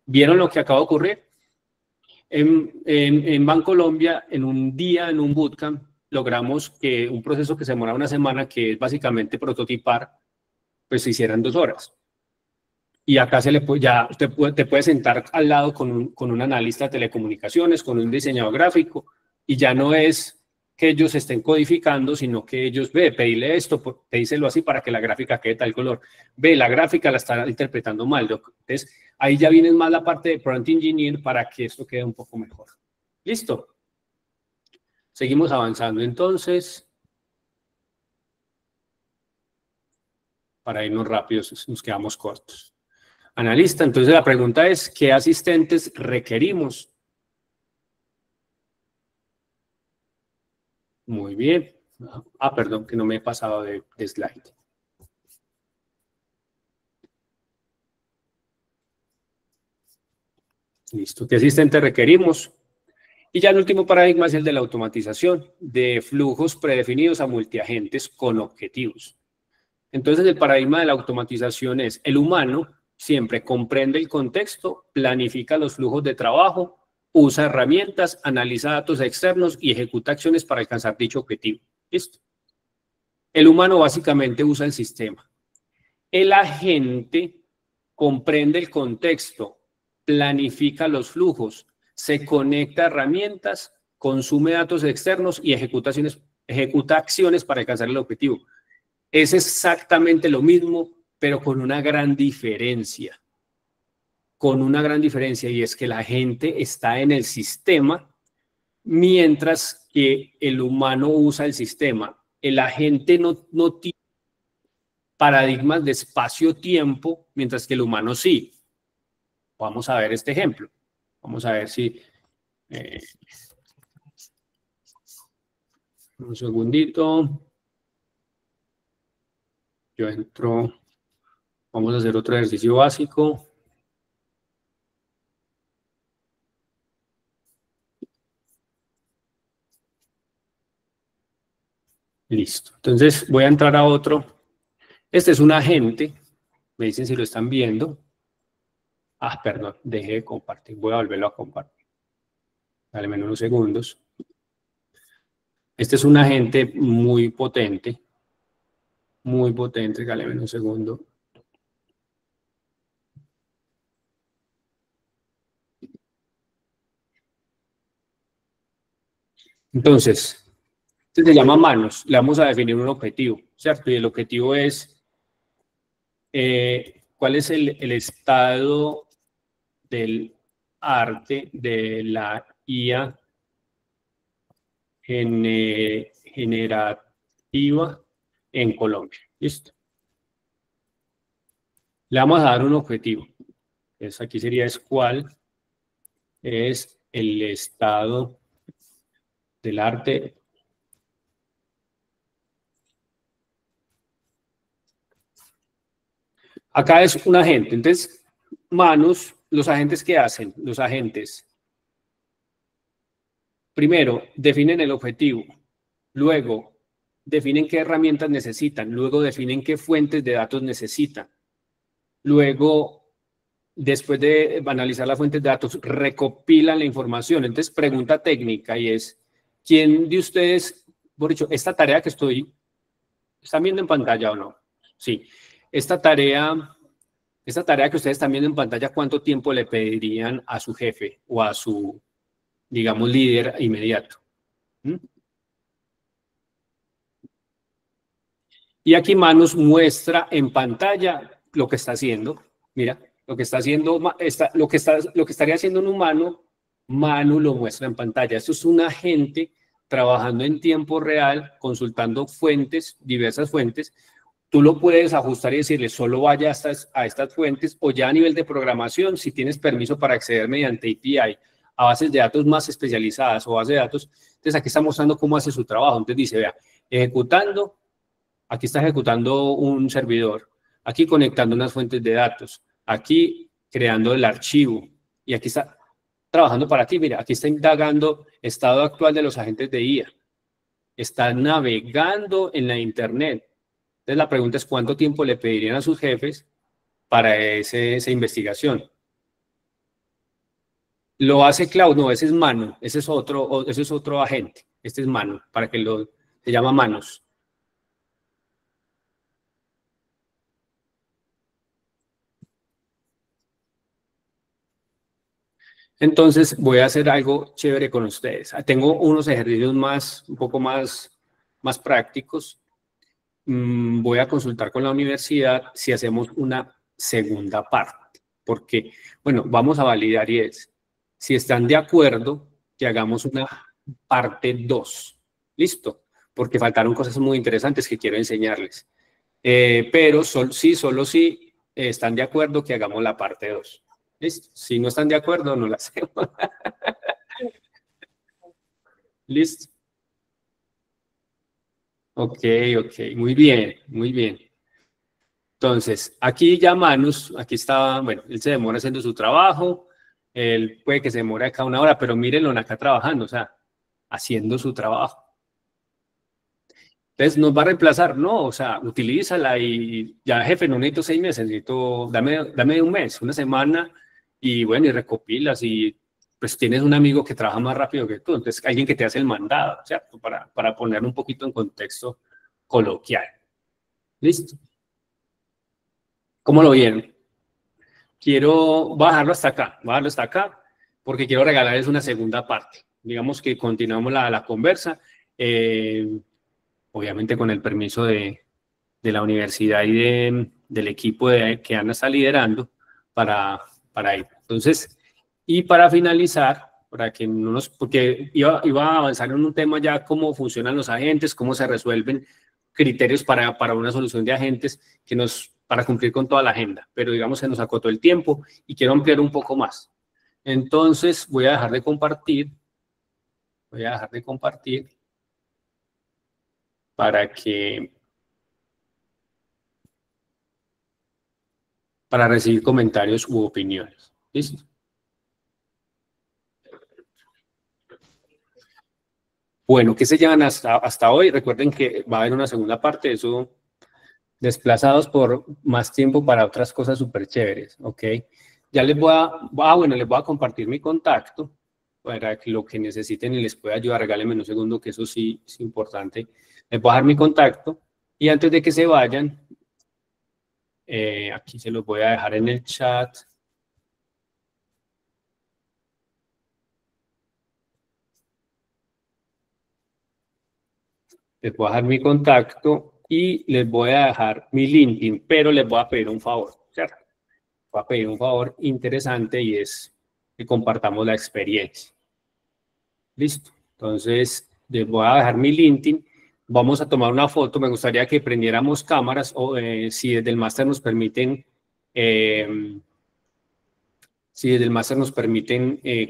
A: ¿Vieron lo que acaba de ocurrir? En Bancolombia, en un día, en un bootcamp, logramos que un proceso que se demora una semana, que es básicamente prototipar, pues se hiciera en 2 horas. Y acá ya te puedes sentar al lado con un analista de telecomunicaciones, con un diseñador gráfico, y ya no es que ellos estén codificando, sino que ellos, pedile esto, pedíselo así para que la gráfica quede tal color. La gráfica la está interpretando mal. Entonces, ahí ya viene más la parte de prompt engineer para que esto quede un poco mejor. ¿Listo? Seguimos avanzando. Entonces, para irnos rápidos, nos quedamos cortos. Analista, entonces la pregunta es, ¿qué asistentes requerimos? Muy bien. Perdón, que no me he pasado de slide. Listo, ¿qué asistente requerimos? Y ya el último paradigma es el de la automatización de flujos predefinidos a multiagentes con objetivos. Entonces, el paradigma de la automatización es el humano siempre comprende el contexto, planifica los flujos de trabajo, usa herramientas, analiza datos externos y ejecuta acciones para alcanzar dicho objetivo. ¿Listo? El humano básicamente usa el sistema. El agente comprende el contexto, planifica los flujos, se conecta a herramientas, consume datos externos y ejecuta acciones para alcanzar el objetivo. Es exactamente lo mismo, pero con una gran diferencia. Y es que la gente está en el sistema, mientras que el humano usa el sistema. El agente no tiene paradigmas de espacio-tiempo, mientras que el humano sí. Vamos a ver este ejemplo. Vamos a ver si... un segundito. Yo entro... Vamos a hacer otro ejercicio básico. Listo. Entonces voy a entrar a otro. Este es un agente. Me dicen si lo están viendo. Perdón, dejé de compartir. Voy a volverlo a compartir. Dale menos unos segundos. Este es un agente muy potente. Muy potente. Dale menos un segundo. Entonces, este se llama manos. Le vamos a definir un objetivo, ¿cierto? Y el objetivo es cuál es el estado del arte de la IA generativa en Colombia. ¿Listo? Le vamos a dar un objetivo. Entonces, aquí sería cuál es el estado del arte acá es un agente. Entonces, manos, los agentes, ¿qué hacen? Los agentes, primero, definen el objetivo. Luego, definen qué herramientas necesitan. Luego, definen qué fuentes de datos necesitan. Luego, después de analizar las fuentes de datos, recopilan la información. Entonces, pregunta técnica y es, ¿quién de ustedes, por dicho, esta tarea que ¿están viendo en pantalla o no? Sí. Esta tarea que ustedes están viendo en pantalla, ¿cuánto tiempo le pedirían a su jefe o a su, digamos, líder inmediato? Y aquí Manus muestra en pantalla lo que está haciendo. Mira, Lo que está haciendo, lo que estaría haciendo un humano, Manu lo muestra en pantalla. Esto es un agente trabajando en tiempo real, consultando fuentes, diversas fuentes. Tú lo puedes ajustar y decirle solo vaya a estas fuentes, o ya a nivel de programación, si tienes permiso para acceder mediante API a bases de datos más especializadas o bases de datos. Entonces aquí está mostrando cómo hace su trabajo. Entonces dice, vea, ejecutando, aquí está ejecutando un servidor, aquí conectando unas fuentes de datos, aquí creando el archivo, y aquí está trabajando para ti. Mira, aquí está indagando estado actual de los agentes de IA, está navegando en la internet. Entonces la pregunta es cuánto tiempo le pedirían a sus jefes para esa investigación. ¿Lo hace Cloud? No, ese es Manu, ese es otro agente, este es Manu, para que se llama Manos. Entonces voy a hacer algo chévere con ustedes. Tengo unos ejercicios un poco más prácticos. Voy a consultar con la universidad si hacemos una segunda parte, porque, bueno, vamos a validar y es, si están de acuerdo, que hagamos una parte 2. ¿Listo? Porque faltaron cosas muy interesantes que quiero enseñarles. Pero solo si están de acuerdo que hagamos la parte 2. ¿Listo? Si no están de acuerdo, no la hacemos. ¿Listo? Ok, muy bien, muy bien. Entonces, aquí ya Manus, aquí está, bueno, él se demora haciendo su trabajo, él puede que se demore acá una hora, pero mírenlo acá trabajando, o sea, haciendo su trabajo. Entonces, ¿nos va a reemplazar? No, o sea, utilízala y ya, jefe, no necesito 6 meses, dame un mes, una semana, y bueno, y recopilas, y pues tienes un amigo que trabaja más rápido que tú, entonces alguien que te hace el mandado, ¿cierto? Para poner un poquito en contexto coloquial. ¿Listo? ¿Cómo lo vieron? Quiero bajarlo hasta acá, porque quiero regalarles una segunda parte. Digamos que continuamos la conversa, obviamente con el permiso de la universidad y del equipo que Ana está liderando para ir. Entonces, y para finalizar, para que no porque iba a avanzar en un tema ya cómo funcionan los agentes, cómo se resuelven criterios para una solución de agentes para cumplir con toda la agenda, pero digamos se nos acotó el tiempo y quiero ampliar un poco más. Entonces voy a dejar de compartir, para recibir comentarios u opiniones. ¿Listo? Bueno, ¿qué se llevan hasta hoy? Recuerden que va a haber una segunda parte, eso desplazados por más tiempo para otras cosas súper chéveres, ¿ok? Ya les voy a compartir mi contacto para que lo que necesiten y les pueda ayudar. Regálenme un segundo, que eso sí es importante. Les voy a dar mi contacto y antes de que se vayan, aquí se los voy a dejar en el chat. Les voy a dejar mi contacto y les voy a dejar mi LinkedIn, pero les voy a pedir un favor, ¿cierto? Voy a pedir un favor interesante y es que compartamos la experiencia. Listo. Entonces, les voy a dejar mi LinkedIn. Vamos a tomar una foto. Me gustaría que prendiéramos cámaras o si desde el máster nos permiten,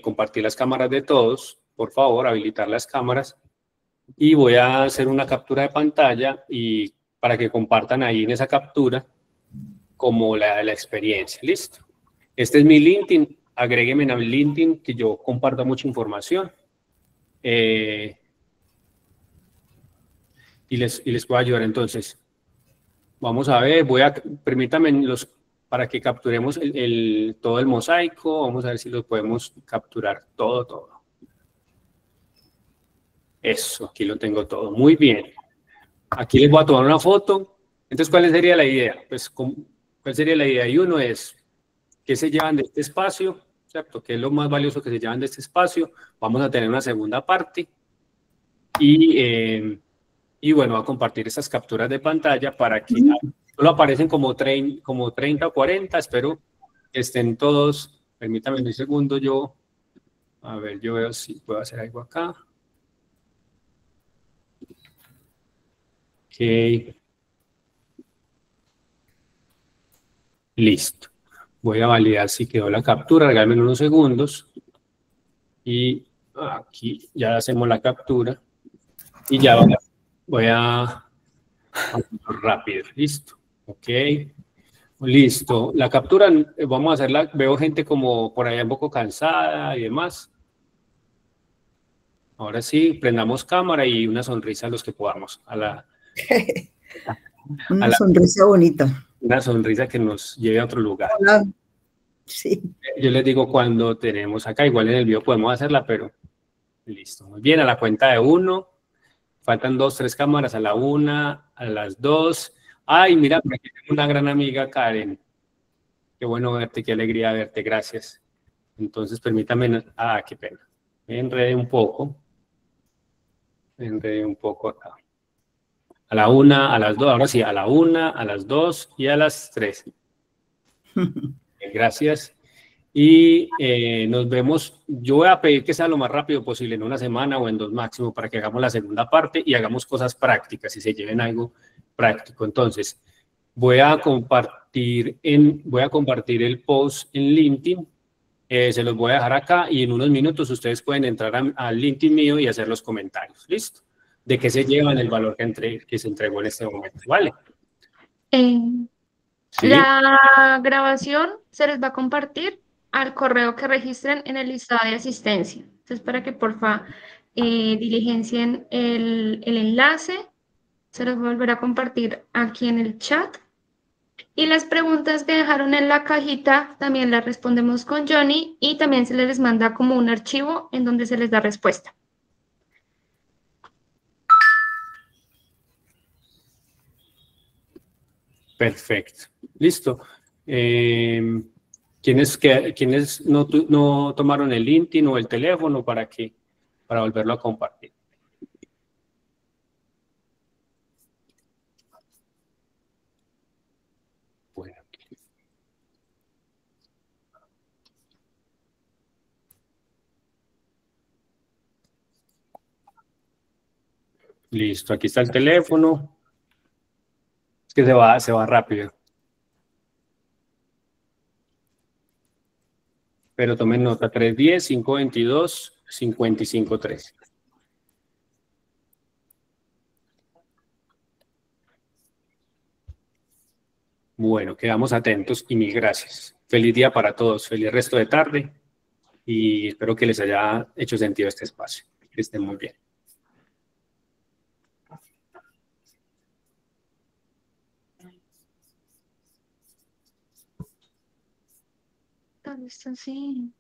A: compartir las cámaras de todos, por favor, habilitar las cámaras. Y voy a hacer una captura de pantalla y para que compartan ahí en esa captura como la experiencia. Listo. Este es mi LinkedIn. Agréguenme a mi LinkedIn, que yo comparto mucha información. Y les puedo ayudar. Entonces, vamos a ver, permítanme para que capturemos todo el mosaico. Vamos a ver si lo podemos capturar todo. Eso, aquí lo tengo todo. Muy bien. Aquí les voy a tomar una foto. Entonces, ¿cuál sería la idea? Pues, ¿cuál sería la idea? Y uno es, ¿qué se llevan de este espacio? ¿Cierto? ¿Qué es lo más valioso que se llevan de este espacio? Vamos a tener una segunda parte. Y bueno, voy a compartir estas capturas de pantalla para que solo aparecen como 30 o 40, espero que estén todos. Permítame un segundo, a ver, yo veo si puedo hacer algo acá. Ok. Listo. Voy a validar si quedó la captura, regálame unos segundos. Y aquí ya hacemos la captura. Y ya voy a rápido. Listo. Ok. Listo. La captura, vamos a hacerla. Veo gente como por allá un poco cansada y demás. Ahora sí, prendamos cámara y una sonrisa a los que podamos.
D: Una sonrisa bonita.
A: Una sonrisa que nos lleve a otro lugar.
D: Hola. Sí.
A: Yo les digo cuando tenemos acá, igual en el video podemos hacerla, pero listo. Muy bien, a la cuenta de 1. Faltan 2, 3 cámaras, a la 1, a las 2. Ay, mira, por aquí tengo una gran amiga, Karen. Qué bueno verte, qué alegría verte, gracias. Entonces, permítame, qué pena. Me enredé un poco. Acá. A la 1, a las 2, ahora sí, a la 1, a las 2 y a las 3. Gracias. Y nos vemos. Yo voy a pedir que sea lo más rápido posible, en una semana o en 2 máximo, para que hagamos la segunda parte y hagamos cosas prácticas y se lleven algo práctico. Entonces, voy a compartir el post en LinkedIn. Se los voy a dejar acá y en unos minutos ustedes pueden entrar al LinkedIn mío y hacer los comentarios. ¿Listo? De qué se llevan el valor que se entregó en este momento. ¿Vale? ¿Sí?
B: La grabación se les va a compartir al correo que registren en el listado de asistencia. Entonces, para que porfa diligencien el enlace, se los volverá a compartir aquí en el chat. Y las preguntas que dejaron en la cajita también las respondemos con Johnny y también se les manda como un archivo en donde se les da respuesta.
A: Perfecto. Listo. ¿Quiénes no tomaron el LinkedIn o el teléfono para volverlo a compartir? Bueno. Listo, aquí está el teléfono. Es que se va rápido. Pero tomen nota, 310-522-5513. Bueno, quedamos atentos y mil gracias. Feliz día para todos, feliz resto de tarde y espero que les haya hecho sentido este espacio. Que estén muy bien.
B: ¿Dónde está? Sí.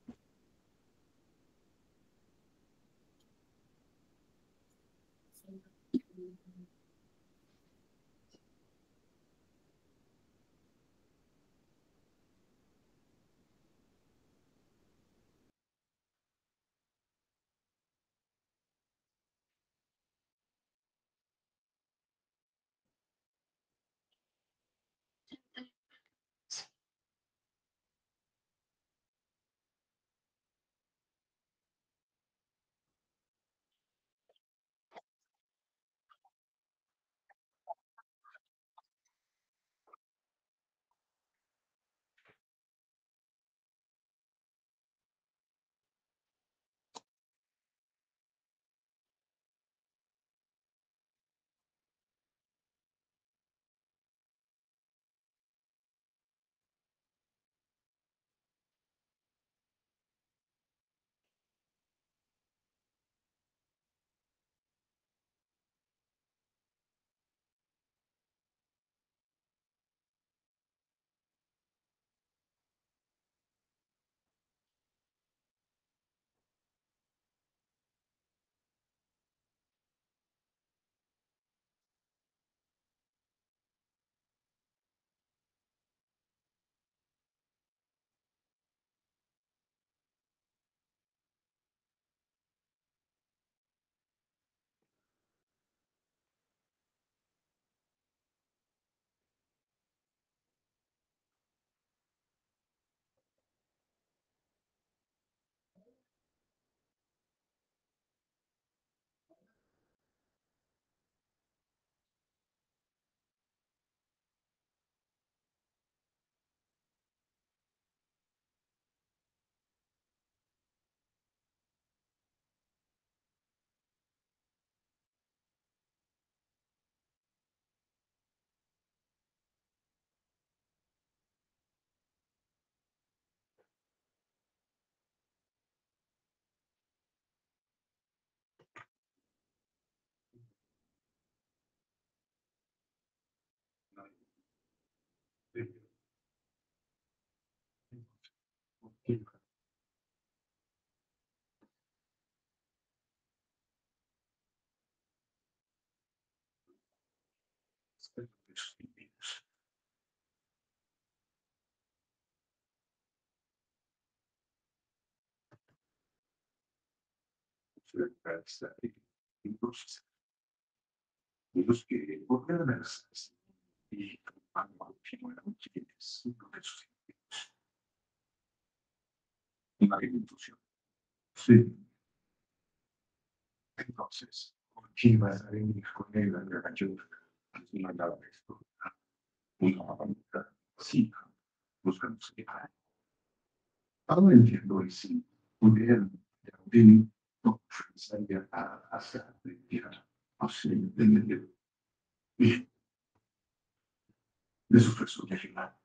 E: derechos divinos. Entonces, los que gobiernan las y van a continuar es uno de sus enemigos. Una institución. Sí. Entonces, ¿quién va a venir con él a la ayuda? No hay nada de esto. Una mamita, sí, buscando separar. Ahora entiendo y si pudieran de no pensaría a hacer de tierra, o sea, de su persona final.